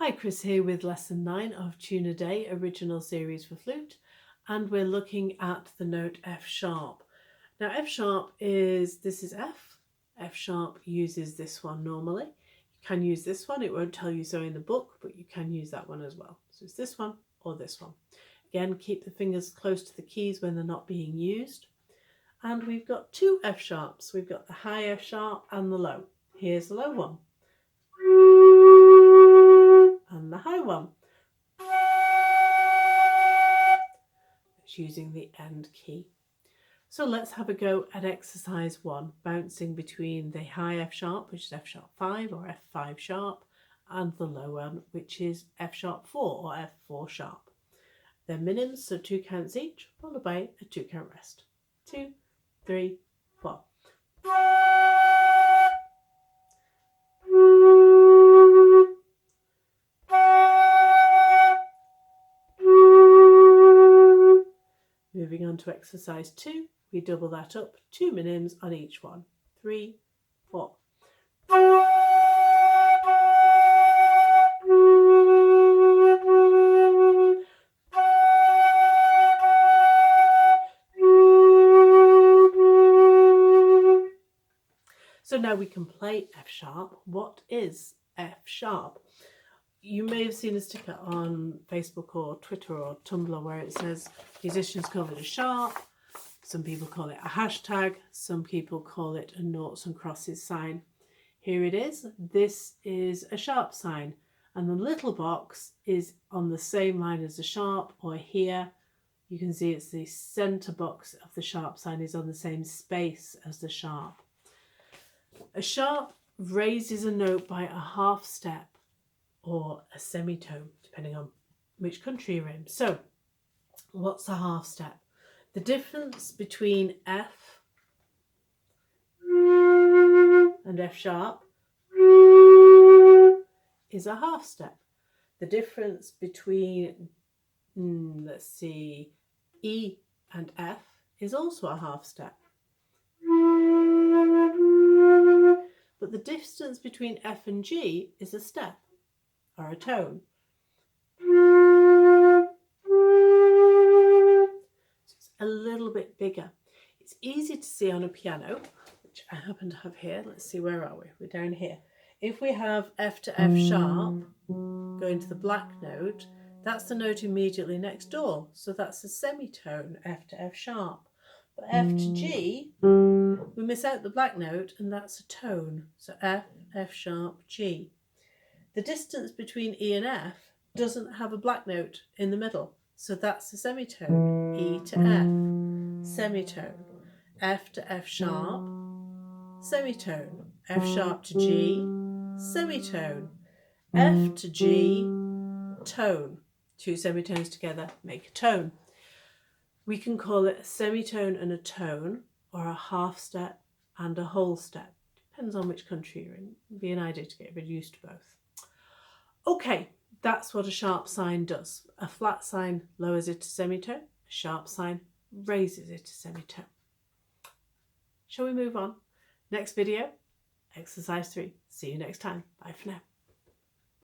Hi, Chris here with lesson 9 of Tune a Day original series for flute, and we're looking at the note F sharp. Now F sharp this is F. F sharp uses this one normally. You can use this one, it won't tell you so in the book, but you can use that one as well. So it's this one or this one. Again, keep the fingers close to the keys when they're not being used. And we've got two F sharps. We've got the high F sharp and the low. Here's the low one. And the high one. It's using the end key. So let's have a go at exercise 1, bouncing between the high F sharp, which is F sharp 5 or F5 sharp, and the low one, which is F sharp 4 or F4 sharp. They're minims, so 2 counts each, followed by a 2 count rest. 2, 3, 4. Moving on to exercise 2, we double that up, 2 minims on each one. 3, 4. So now we can play F sharp. What is F sharp? You may have seen a sticker on Facebook or Twitter or Tumblr where it says musicians call it a sharp, some people call it a hashtag, some people call it a noughts and crosses sign. Here it is. This is a sharp sign, and the little box is on the same line as the sharp, or here you can see it's the centre box of the sharp sign is on the same space as the sharp. A sharp raises a note by a half step or a semitone, depending on which country you're in. So, what's a half step? The difference between F and F sharp is a half step. The difference between, let's see, E and F is also a half step. But the distance between F and G is a step, or a tone. So it's a little bit bigger. It's easy to see on a piano, which I happen to have here. Let's see, where are we? We're down here. If we have F to F sharp going to the black note, that's the note immediately next door. So that's a semitone, F to F sharp. But F to G, we miss out the black note, and that's a tone. So F, F sharp, G. The distance between E and F doesn't have a black note in the middle. So that's a semitone. E to F, semitone. F to F sharp, semitone. F sharp to G, semitone. F to G, tone. 2 semitones together make a tone. We can call it a semitone and a tone, or a half step and a whole step. Depends on which country you're in. It'd be an idea to get a bit used to both. Okay, that's what a sharp sign does. A flat sign lowers it to semitone, a sharp sign raises it to semitone. Shall we move on? Next video, exercise 3. See you next time. Bye for now.